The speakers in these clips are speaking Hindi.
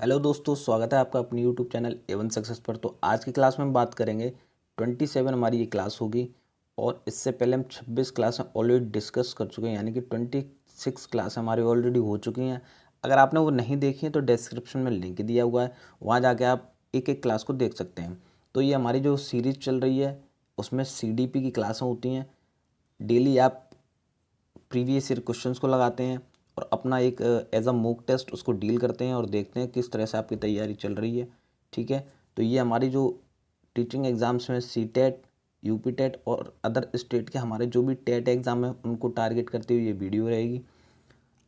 हेलो दोस्तों, स्वागत है आपका अपनी यूट्यूब चैनल एवन सक्सेस पर। तो आज की क्लास में हम बात करेंगे 27 हमारी ये क्लास होगी। और इससे पहले हम 26 क्लासें ऑलरेडी डिस्कस कर चुके हैं, यानी कि 26 क्लास हमारी ऑलरेडी हो चुकी हैं। अगर आपने वो नहीं देखी है तो डिस्क्रिप्शन में लिंक दिया हुआ है, वहाँ जाके आप एक एक क्लास को देख सकते हैं। तो ये हमारी जो सीरीज़ चल रही है उसमें CDP की क्लासें होती हैं। डेली आप प्रीवियस ईयर क्वेश्चंस को लगाते हैं और अपना एक एज अ मॉक टेस्ट उसको डील करते हैं और देखते हैं किस तरह से आपकी तैयारी चल रही है। ठीक है, तो ये हमारी जो टीचिंग एग्ज़ाम्स में CTET, UP टेट और अदर स्टेट के हमारे जो भी टेट एग्ज़ाम है उनको टारगेट करते हुए ये वीडियो रहेगी।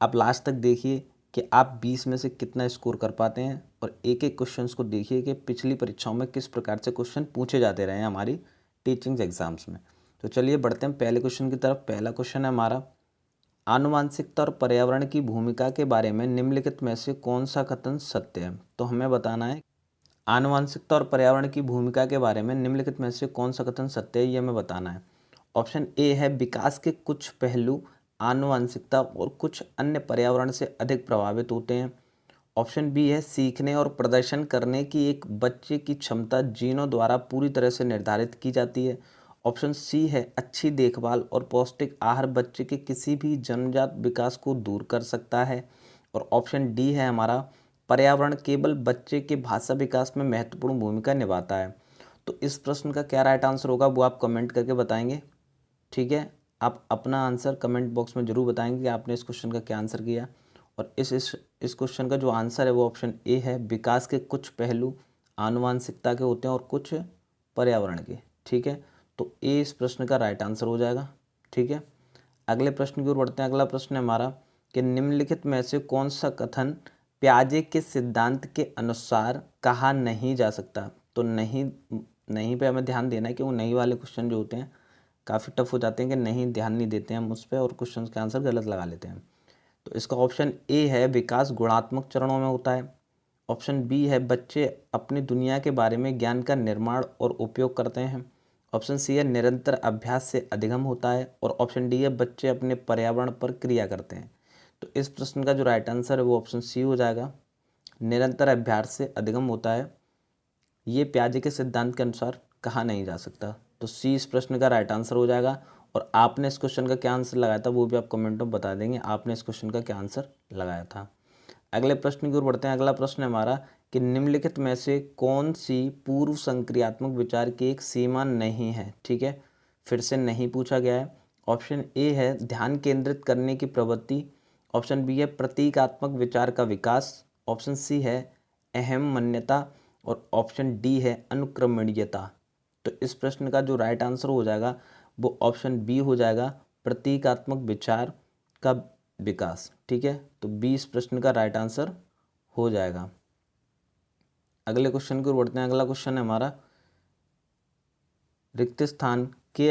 आप लास्ट तक देखिए कि आप 20 में से कितना स्कोर कर पाते हैं और एक एक क्वेश्चंस को देखिए कि पिछली परीक्षाओं में किस प्रकार से क्वेश्चन पूछे जाते रहे हैं हमारी टीचिंग एग्ज़ाम्स में। तो चलिए बढ़ते हैं पहले क्वेश्चन की तरफ। पहला क्वेश्चन है हमारा, आनुवांशिकता और पर्यावरण की भूमिका के बारे में निम्नलिखित में से कौन सा कथन सत्य है। तो हमें बताना है आनुवांशिकता और पर्यावरण की भूमिका के बारे में निम्नलिखित में से कौन सा कथन सत्य है, ये हमें बताना है। ऑप्शन ए है, विकास के कुछ पहलू आनुवांशिकता और कुछ अन्य पर्यावरण से अधिक प्रभावित होते हैं। ऑप्शन बी है, सीखने और प्रदर्शन करने की एक बच्चे की क्षमता जीनों द्वारा पूरी तरह से निर्धारित की जाती है। ऑप्शन सी है, अच्छी देखभाल और पौष्टिक आहार बच्चे के किसी भी जन्मजात विकास को दूर कर सकता है। और ऑप्शन डी है हमारा, पर्यावरण केवल बच्चे के भाषा विकास में महत्वपूर्ण भूमिका निभाता है। तो इस प्रश्न का क्या राइट आंसर होगा वो आप कमेंट करके बताएंगे। ठीक है, आप अपना आंसर कमेंट बॉक्स में ज़रूर बताएंगे कि आपने इस क्वेश्चन का क्या आंसर किया। और इस क्वेश्चन का जो आंसर है वो ऑप्शन ए है, विकास के कुछ पहलू आनुवांशिकता के होते हैं और कुछ पर्यावरण के। ठीक है, तो ए इस प्रश्न का राइट आंसर हो जाएगा। ठीक है, अगले प्रश्न की ओर बढ़ते हैं। अगला प्रश्न है हमारा कि निम्नलिखित में से कौन सा कथन प्याजे के सिद्धांत के अनुसार कहा नहीं जा सकता। तो नहीं नहीं पे हमें ध्यान देना है कि वो नहीं वाले क्वेश्चन जो होते हैं काफ़ी टफ हो जाते हैं, कि नहीं ध्यान नहीं देते हैं हम उस पर और क्वेश्चन के आंसर गलत लगा लेते हैं। तो इसका ऑप्शन ए है, विकास गुणात्मक चरणों में होता है। ऑप्शन बी है, बच्चे अपनी दुनिया के बारे में ज्ञान का निर्माण और उपयोग करते हैं। ऑप्शन सी है, निरंतर अभ्यास से अधिगम होता है। और ऑप्शन डी है, बच्चे अपने पर्यावरण पर क्रिया करते हैं। तो इस प्रश्न का जो राइट आंसर है वो ऑप्शन सी हो जाएगा, निरंतर अभ्यास से अधिगम होता है। ये प्याजे के सिद्धांत के अनुसार कहा नहीं जा सकता। तो सी इस प्रश्न का राइट आंसर हो जाएगा। और आपने इस क्वेश्चन का क्या आंसर लगाया था वो भी आप कमेंट में बता देंगे, आपने इस क्वेश्चन का क्या आंसर लगाया था। अगले प्रश्न की ओर बढ़ते हैं। अगला प्रश्न है हमारा कि निम्नलिखित में से कौन सी पूर्व संक्रियात्मक विचार की एक सीमा नहीं है। ठीक है, फिर से नहीं पूछा गया है। ऑप्शन ए है, ध्यान केंद्रित करने की प्रवृत्ति। ऑप्शन बी है, प्रतीकात्मक विचार का विकास। ऑप्शन सी है, अहम मान्यता। और ऑप्शन डी है, अनुक्रमणीयता। तो इस प्रश्न का जो राइट आंसर हो जाएगा वो ऑप्शन बी हो जाएगा, प्रतीकात्मक विचार का विकास। ठीक है, तो 20 प्रश्न का राइट आंसर हो जाएगा। अगले क्वेश्चन की ओर बढ़ते हैं। अगला क्वेश्चन है हमारा, रिक्त स्थान के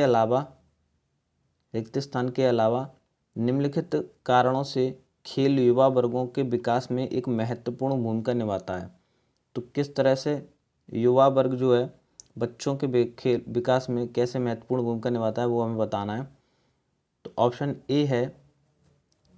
अलावा निम्नलिखित कारणों से खेल युवा वर्गों के विकास में एक महत्वपूर्ण भूमिका निभाता है। तो किस तरह से युवा वर्ग जो है बच्चों के खेल विकास में कैसे महत्वपूर्ण भूमिका निभाता है वो हमें बताना है। तो ऑप्शन ए है,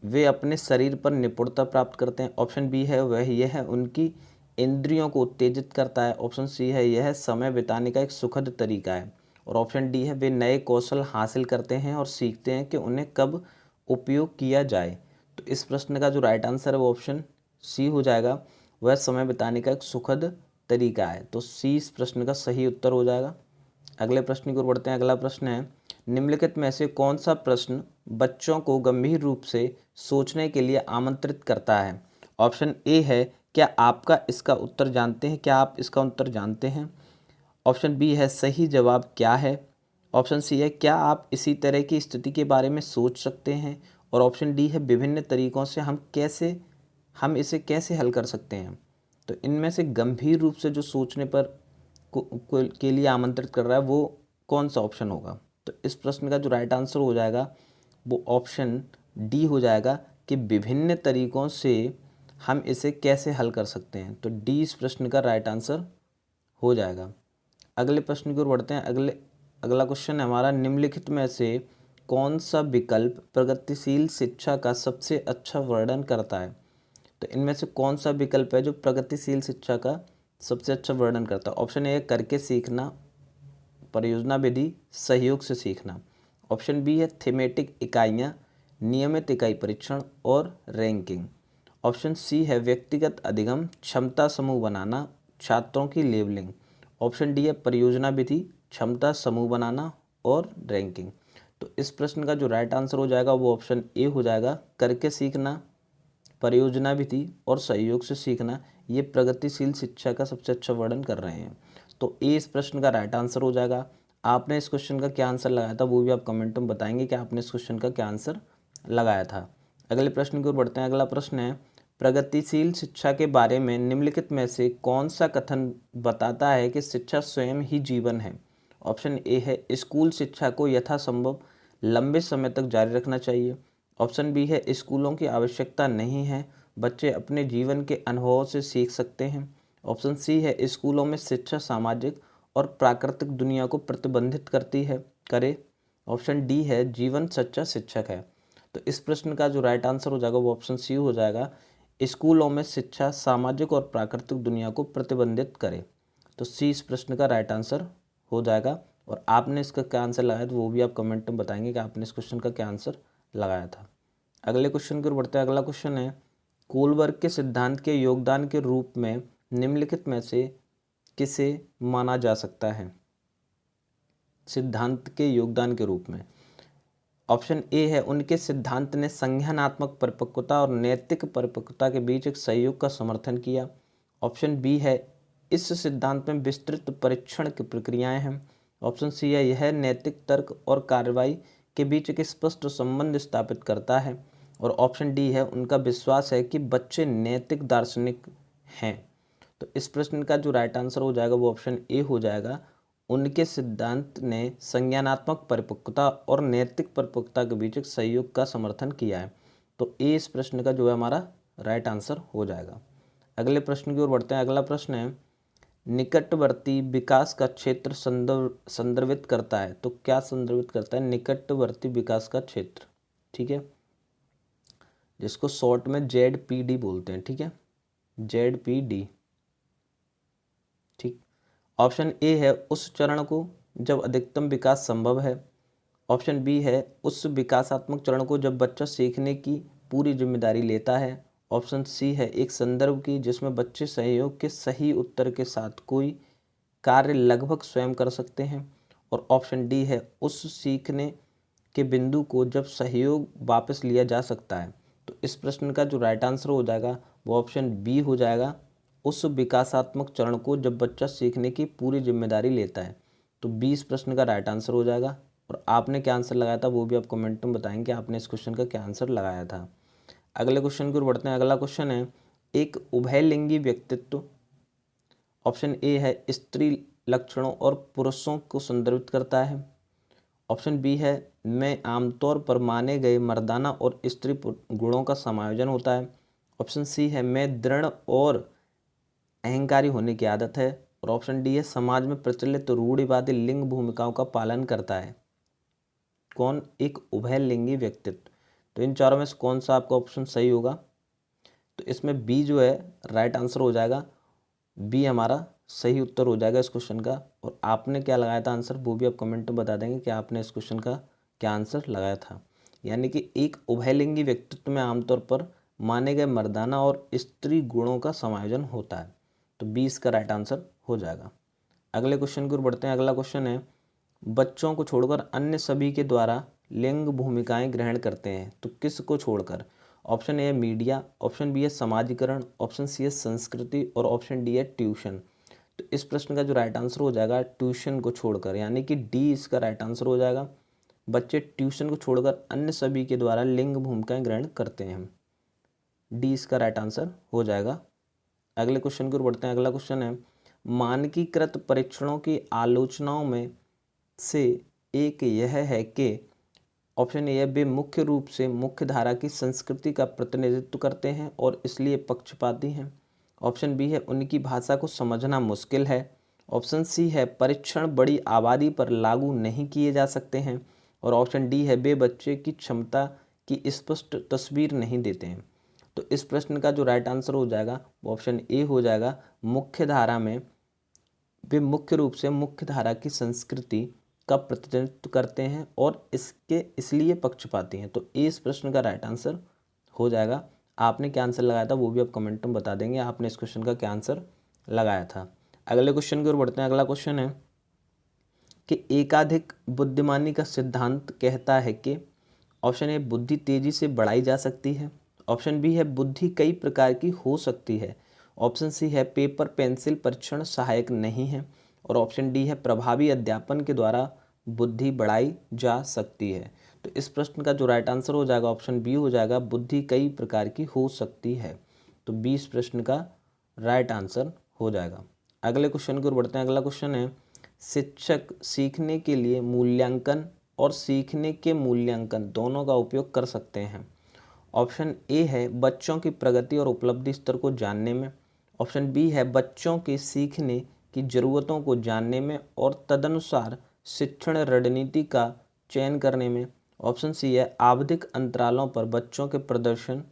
वे अपने शरीर पर निपुणता प्राप्त करते हैं। ऑप्शन बी है, वह यह उनकी इंद्रियों को उत्तेजित करता है। ऑप्शन सी है, यह समय बिताने का एक सुखद तरीका है। और ऑप्शन डी है, वे नए कौशल हासिल करते हैं और सीखते हैं कि उन्हें कब उपयोग किया जाए। तो इस प्रश्न का जो राइट आंसर है वो ऑप्शन सी हो जाएगा, वह समय बिताने का एक सुखद तरीका है। तो सी इस प्रश्न का सही उत्तर हो जाएगा। अगले प्रश्न की ओर बढ़ते हैं। अगला प्रश्न है, निम्नलिखित में से कौन सा प्रश्न बच्चों को गंभीर रूप से सोचने के लिए आमंत्रित करता है। ऑप्शन ए है, क्या आपका इसका उत्तर जानते हैं, क्या आप इसका उत्तर जानते हैं। ऑप्शन बी है, सही जवाब क्या है। ऑप्शन सी है, क्या आप इसी तरह की स्थिति के बारे में सोच सकते हैं। और ऑप्शन डी है, विभिन्न तरीकों से हम इसे कैसे हल कर सकते हैं। तो इनमें से गंभीर रूप से जो सोचने पर के लिए आमंत्रित कर रहा है वो कौन सा ऑप्शन होगा। तो इस प्रश्न का जो राइट आंसर हो जाएगा वो ऑप्शन डी हो जाएगा, कि विभिन्न तरीकों से हम इसे कैसे हल कर सकते हैं। तो डी इस प्रश्न का राइट आंसर हो जाएगा। अगले प्रश्न की ओर बढ़ते हैं। अगला क्वेश्चन है हमारा, निम्नलिखित में से कौन सा विकल्प प्रगतिशील शिक्षा का सबसे अच्छा वर्णन करता है। तो इनमें से कौन सा विकल्प है जो प्रगतिशील शिक्षा का सबसे अच्छा वर्णन करता है? ऑप्शन ए है करके सीखना, परियोजना विधि, सहयोग से सीखना। ऑप्शन बी है थीमेटिक इकाइयाँ, नियमित इकाई परीक्षण और रैंकिंग। ऑप्शन सी है व्यक्तिगत अधिगम, क्षमता समूह बनाना, छात्रों की लेबलिंग। ऑप्शन डी है परियोजना विधि, क्षमता समूह बनाना और रैंकिंग। तो इस प्रश्न का जो राइट आंसर हो जाएगा वो ऑप्शन ए हो जाएगा, करके सीखना, परियोजना विधि और सहयोग से सीखना। ये प्रगतिशील शिक्षा का सबसे अच्छा वर्णन कर रहे हैं। तो ए इस प्रश्न का राइट आंसर हो जाएगा। आपने इस क्वेश्चन का क्या आंसर लगाया था वो भी आप कमेंट में बताएंगे कि आपने इस क्वेश्चन का क्या आंसर लगाया था। अगले प्रश्न की ओर बढ़ते हैं। अगला प्रश्न है, प्रगतिशील शिक्षा के बारे में निम्नलिखित में से कौन सा कथन बताता है कि शिक्षा स्वयं ही जीवन है? ऑप्शन ए है स्कूल शिक्षा को यथासंभव लंबे समय तक जारी रखना चाहिए। ऑप्शन बी है स्कूलों की आवश्यकता नहीं है, बच्चे अपने जीवन के अनुभवों से सीख सकते हैं। ऑप्शन सी है स्कूलों में शिक्षा सामाजिक और प्राकृतिक दुनिया को प्रतिबंधित करती है करे। ऑप्शन डी है जीवन सच्चा शिक्षक है। तो इस प्रश्न का जो राइट आंसर हो जाएगा वो ऑप्शन सी हो जाएगा, स्कूलों में शिक्षा सामाजिक और प्राकृतिक दुनिया को प्रतिबंधित करे। तो सी इस प्रश्न का राइट आंसर हो जाएगा। और आपने इसका क्या आंसर लगाया तो वो भी आप कमेंट में बताएंगे कि आपने इस क्वेश्चन का क्या आंसर लगाया था। अगले क्वेश्चन की ओर बढ़ते हैं। अगला क्वेश्चन है, कोलबर्ग के सिद्धांत के योगदान के रूप में निम्नलिखित में से किसे माना जा सकता है? सिद्धांत के योगदान के रूप में ऑप्शन ए है उनके सिद्धांत ने संज्ञानात्मक परिपक्वता और नैतिक परिपक्वता के बीच एक सहयोग का समर्थन किया। ऑप्शन बी है इस सिद्धांत में विस्तृत परीक्षण की प्रक्रियाएं हैं। ऑप्शन सी है यह नैतिक तर्क और कार्रवाई के बीच एक स्पष्ट संबंध स्थापित करता है। और ऑप्शन डी है उनका विश्वास है कि बच्चे नैतिक दार्शनिक हैं। तो इस प्रश्न का जो राइट आंसर हो जाएगा वो ऑप्शन ए हो जाएगा, उनके सिद्धांत ने संज्ञानात्मक परिपक्वता और नैतिक परिपक्वता के बीच एक सहयोग का समर्थन किया है। तो ए इस प्रश्न का जो है हमारा राइट आंसर हो जाएगा। अगले प्रश्न की ओर बढ़ते हैं। अगला प्रश्न है, निकटवर्ती विकास का क्षेत्र संदर्भित करता है। तो क्या संदर्भित करता है? निकटवर्ती विकास का क्षेत्र, ठीक है, जिसको शॉर्ट में ZPD बोलते हैं, ठीक है, ZPD, ठीक। ऑप्शन ए है उस चरण को जब अधिकतम विकास संभव है। ऑप्शन बी है उस विकासात्मक चरण को जब बच्चा सीखने की पूरी जिम्मेदारी लेता है। ऑप्शन सी है एक संदर्भ की जिसमें बच्चे सहयोग के सही उत्तर के साथ कोई कार्य लगभग स्वयं कर सकते हैं। और ऑप्शन डी है उस सीखने के बिंदु को जब सहयोग वापस लिया जा सकता है। तो इस प्रश्न का जो राइट आंसर हो जाएगा वो ऑप्शन बी हो जाएगा, उस विकासात्मक चरण को जब बच्चा सीखने की पूरी जिम्मेदारी लेता है। तो 20 प्रश्न का राइट आंसर हो जाएगा। और आपने क्या आंसर लगाया था वो भी आप कमेंट में बताएंगे आपने इस क्वेश्चन का क्या आंसर लगाया था। अगले क्वेश्चन की ओर बढ़ते हैं। अगला क्वेश्चन है, एक उभयलिंगी व्यक्तित्व। ऑप्शन ए है स्त्री लक्षणों और पुरुषों को संदर्भित करता है। ऑप्शन बी है में आमतौर पर माने गए मर्दाना और स्त्री गुणों का समायोजन होता है। ऑप्शन सी है में दृढ़ और अहंकारी होने की आदत है। और ऑप्शन डी है समाज में प्रचलित रूढ़िवादी लिंग भूमिकाओं का पालन करता है। कौन? एक उभयलिंगी व्यक्तित्व। तो इन चारों में से कौन सा आपका ऑप्शन सही होगा? तो इसमें बी जो है राइट आंसर हो जाएगा, बी हमारा सही उत्तर हो जाएगा इस क्वेश्चन का। और आपने क्या लगाया था आंसर वो भी आप कमेंट में बता देंगे कि आपने इस क्वेश्चन का क्या आंसर लगाया था। यानी कि एक उभयलिंगी व्यक्तित्व में आमतौर पर माने गए मर्दाना और स्त्री गुणों का समायोजन होता है। तो 20 का राइट आंसर हो जाएगा। अगले क्वेश्चन की ओर बढ़ते हैं। अगला क्वेश्चन है, बच्चों को छोड़कर अन्य सभी के द्वारा लिंग भूमिकाएं ग्रहण करते हैं। तो किस को छोड़कर? ऑप्शन ए है मीडिया, ऑप्शन बी है समाजीकरण, ऑप्शन सी है संस्कृति और ऑप्शन डी है ट्यूशन। तो इस प्रश्न का जो राइट आंसर हो जाएगा ट्यूशन को छोड़कर, यानी कि डी इसका राइट आंसर हो जाएगा। बच्चे ट्यूशन को छोड़कर अन्य सभी के द्वारा लिंग भूमिकाएं ग्रहण करते हैं। डी इसका राइट आंसर हो जाएगा। अगले क्वेश्चन की ओर बढ़ते हैं। अगला क्वेश्चन है, मानकीकृत परीक्षणों की आलोचनाओं में से एक यह है कि ऑप्शन ए वे मुख्य रूप से मुख्य धारा की संस्कृति का प्रतिनिधित्व करते हैं और इसलिए पक्षपाती हैं। ऑप्शन बी है उनकी भाषा को समझना मुश्किल है। ऑप्शन सी है परीक्षण बड़ी आबादी पर लागू नहीं किए जा सकते हैं। और ऑप्शन डी है वे बच्चे की क्षमता की स्पष्ट तस्वीर नहीं देते हैं। तो इस प्रश्न का जो राइट आंसर हो जाएगा वो ऑप्शन ए हो जाएगा। मुख्य धारा में वे मुख्य रूप से मुख्य धारा की संस्कृति का प्रतिनिधित्व करते हैं और इसके इसलिए पक्षपाती हैं। तो ए इस प्रश्न का राइट आंसर हो जाएगा। आपने क्या आंसर लगाया था वो भी आप कमेंट में बता देंगे, आपने इस क्वेश्चन का क्या आंसर लगाया था। अगले क्वेश्चन की ओर बढ़ते हैं। अगला क्वेश्चन है कि एकाधिक बुद्धिमानी का सिद्धांत कहता है कि ऑप्शन ए बुद्धि तेजी से बढ़ाई जा सकती है, ऑप्शन बी है बुद्धि कई प्रकार की हो सकती है, ऑप्शन सी है पेपर पेंसिल परीक्षण सहायक नहीं है, और ऑप्शन डी है प्रभावी अध्यापन के द्वारा बुद्धि बढ़ाई जा सकती है। तो इस प्रश्न का जो राइट आंसर हो जाएगा ऑप्शन बी हो जाएगा, बुद्धि कई प्रकार की हो सकती है। तो बी इस प्रश्न का राइट आंसर हो जाएगा। अगले क्वेश्चन की ओर बढ़ते हैं। अगला क्वेश्चन है शिक्षक सीखने के लिए मूल्यांकन और सीखने के मूल्यांकन दोनों का उपयोग कर सकते हैं। ऑप्शन ए है बच्चों की प्रगति और उपलब्धि स्तर को जानने में, ऑप्शन बी है बच्चों के सीखने की ज़रूरतों को जानने में और तदनुसार शिक्षण रणनीति का चयन करने में, ऑप्शन सी है आवधिक अंतरालों पर बच्चों के प्रदर्शन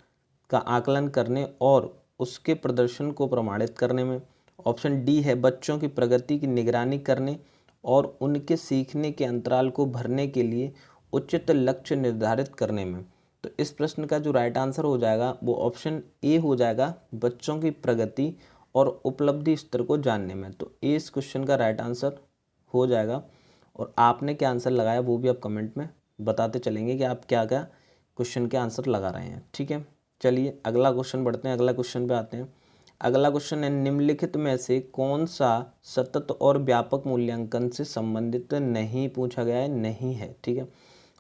का आकलन करने और उसके प्रदर्शन को प्रमाणित करने में, ऑप्शन डी है बच्चों की प्रगति की निगरानी करने और उनके सीखने के अंतराल को भरने के लिए उचित लक्ष्य निर्धारित करने में। तो इस प्रश्न का जो राइट आंसर हो जाएगा वो ऑप्शन ए हो जाएगा, बच्चों की प्रगति और उपलब्धि स्तर को जानने में। तो ए इस क्वेश्चन का राइट आंसर हो जाएगा। और आपने क्या आंसर लगाया वो भी आप कमेंट में बताते चलेंगे कि आप क्या क्या क्वेश्चन के आंसर लगा रहे हैं। ठीक है, चलिए अगला क्वेश्चन बढ़ते हैं। अगला क्वेश्चन पे आते हैं। अगला क्वेश्चन है निम्नलिखित में से कौन सा सतत और व्यापक मूल्यांकन से संबंधित नहीं पूछा गया है, नहीं है। ठीक है,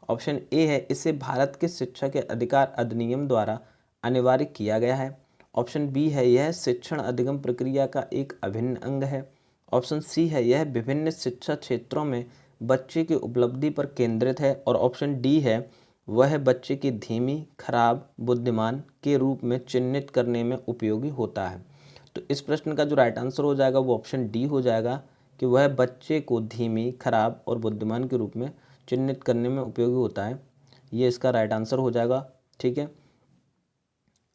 ऑप्शन ए है इसे भारत के शिक्षा के अधिकार अधिनियम द्वारा अनिवार्य किया गया है, ऑप्शन बी है यह शिक्षण अधिगम प्रक्रिया का एक अभिन्न अंग है, ऑप्शन सी है यह विभिन्न शिक्षा क्षेत्रों में बच्चे की उपलब्धि पर केंद्रित है, और ऑप्शन डी है वह बच्चे की धीमी खराब बुद्धिमान के रूप में चिन्हित करने में उपयोगी होता है। तो इस प्रश्न का जो राइट आंसर हो जाएगा वो ऑप्शन डी हो जाएगा कि वह बच्चे को धीमी खराब और बुद्धिमान के रूप में चिन्हित करने में उपयोगी होता है। ये इसका राइट आंसर हो जाएगा। ठीक है,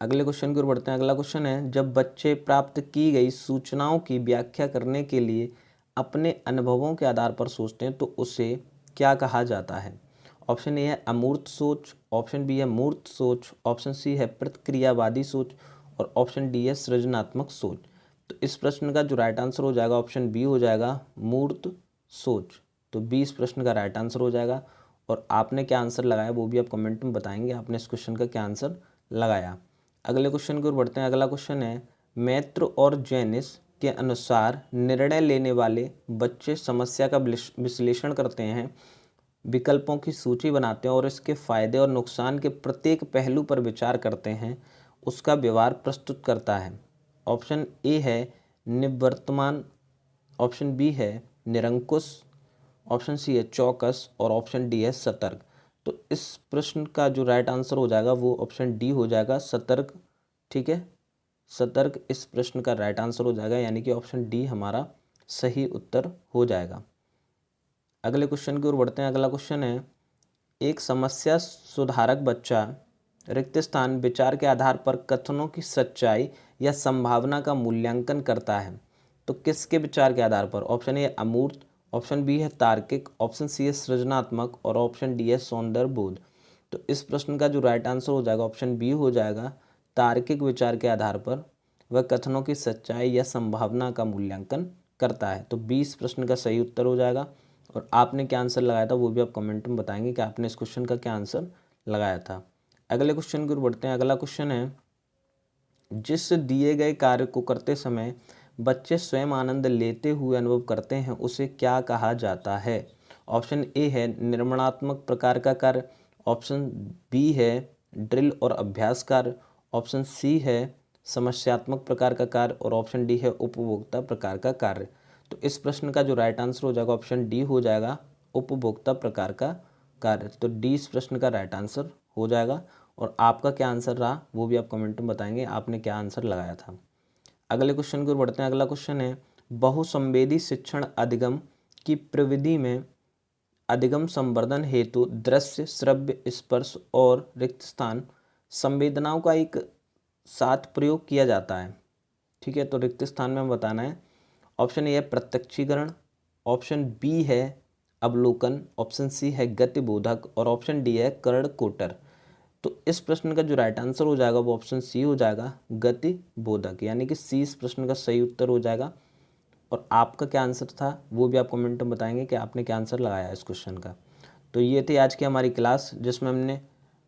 अगले क्वेश्चन की ओर बढ़ते हैं। अगला क्वेश्चन है जब बच्चे प्राप्त की गई सूचनाओं की व्याख्या करने के लिए अपने अनुभवों के आधार पर सोचते हैं तो उसे क्या कहा जाता है। ऑप्शन ए है अमूर्त सोच, ऑप्शन बी है मूर्त सोच, ऑप्शन सी है प्रतिक्रियावादी सोच, और ऑप्शन डी है सृजनात्मक सोच। तो इस प्रश्न का जो राइट आंसर हो जाएगा ऑप्शन बी हो जाएगा, मूर्त सोच। तो बी इस प्रश्न का राइट आंसर हो जाएगा। और आपने क्या आंसर लगाया वो भी आप कमेंट में बताएंगे, आपने इस क्वेश्चन का क्या आंसर लगाया। अगले क्वेश्चन की ओर बढ़ते हैं। अगला क्वेश्चन है मैत्र और जेनिस के अनुसार निर्णय लेने वाले बच्चे समस्या का विश्लेषण करते हैं, विकल्पों की सूची बनाते हैं और इसके फायदे और नुकसान के प्रत्येक पहलू पर विचार करते हैं, उसका व्यवहार प्रस्तुत करता है। ऑप्शन ए है निवर्तमान, ऑप्शन बी है निरंकुश, ऑप्शन सी है चौकस, और ऑप्शन डी है सतर्क। तो इस प्रश्न का जो राइट आंसर हो जाएगा वो ऑप्शन डी हो जाएगा, सतर्क। ठीक है, सतर्क इस प्रश्न का राइट आंसर हो जाएगा, यानी कि ऑप्शन डी हमारा सही उत्तर हो जाएगा। अगले क्वेश्चन की ओर बढ़ते हैं। अगला क्वेश्चन है एक समस्या सुधारक बच्चा रिक्त स्थान विचार के आधार पर कथनों की सच्चाई या संभावना का मूल्यांकन करता है, तो किसके विचार के आधार पर। ऑप्शन ए अमूर्त, ऑप्शन बी है तार्किक, ऑप्शन सी है सृजनात्मक, और ऑप्शन डी है सौंदर्यबोध। तो इस प्रश्न का जो राइट आंसर हो जाएगा ऑप्शन बी हो जाएगा, तार्किक विचार के आधार पर वह कथनों की सच्चाई या संभावना का मूल्यांकन करता है। तो बी इस प्रश्न का सही उत्तर हो जाएगा। और आपने क्या आंसर लगाया था वो भी आप कमेंट में बताएंगे कि आपने इस क्वेश्चन का क्या आंसर लगाया था। अगले क्वेश्चन की ओर बढ़ते हैं। अगला क्वेश्चन है जिस दिए गए कार्य को करते समय बच्चे स्वयं आनंद लेते हुए अनुभव करते हैं उसे क्या कहा जाता है। ऑप्शन ए है निर्माणात्मक प्रकार का कार्य, ऑप्शन बी है ड्रिल और अभ्यास कार्य, ऑप्शन सी है समस्यात्मक प्रकार का कार्य, और ऑप्शन डी है उपभोक्ता प्रकार का कार्य। तो इस प्रश्न का जो राइट आंसर हो जाएगा ऑप्शन डी हो जाएगा, उपभोक्ता प्रकार का कार्य। तो डी इस प्रश्न का राइट आंसर हो जाएगा। और आपका क्या आंसर रहा वो भी आप कमेंट में बताएंगे, आपने क्या आंसर लगाया था। अगले क्वेश्चन की ओर बढ़ते हैं। अगला क्वेश्चन है बहुसंवेदी शिक्षण अधिगम की प्रविधि में अधिगम संवर्धन हेतु दृश्य श्रव्य स्पर्श और रिक्त स्थान संवेदनाओं का एक साथ प्रयोग किया जाता है? ठीक है, तो रिक्त स्थान में हमें बताना है। ऑप्शन ए है प्रत्यक्षीकरण, ऑप्शन बी है अवलोकन, ऑप्शन सी है गतिबोधक और ऑप्शन डी है कर्णकोटर। तो इस प्रश्न का जो राइट आंसर हो जाएगा वो ऑप्शन सी हो जाएगा, गतिबोधक, यानी कि सी इस प्रश्न का सही उत्तर हो जाएगा। और आपका क्या आंसर था वो भी आप कमेंट में बताएंगे कि आपने क्या आंसर लगाया इस क्वेश्चन का। तो ये थी आज की हमारी क्लास जिसमें हमने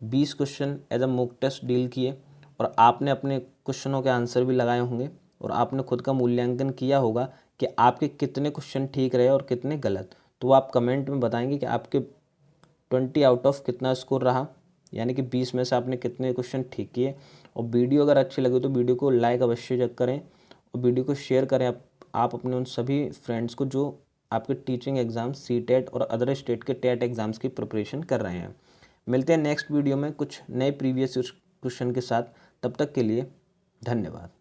20 question as a mock test deal किए और आपने अपने क्वेश्चनों के आंसर भी लगाए होंगे और आपने खुद का मूल्यांकन किया होगा कि आपके कितने क्वेश्चन ठीक रहे और कितने गलत। तो आप कमेंट में बताएंगे कि आपके 20 आउट ऑफ कितना स्कोर रहा, यानी कि 20 में से आपने कितने क्वेश्चन ठीक किए। और वीडियो अगर अच्छी लगे तो वीडियो को लाइक अवश्य करें और वीडियो को शेयर करें आप अपने उन सभी फ्रेंड्स को जो आपके टीचिंग एग्ज़ाम सीटेट और अदर स्टेट के टेट एग्ज़ाम्स की प्रिपरेशन कर रहे हैं। मिलते हैं नेक्स्ट वीडियो में कुछ नए प्रीवियस क्वेश्चन के साथ। तब तक के लिए धन्यवाद।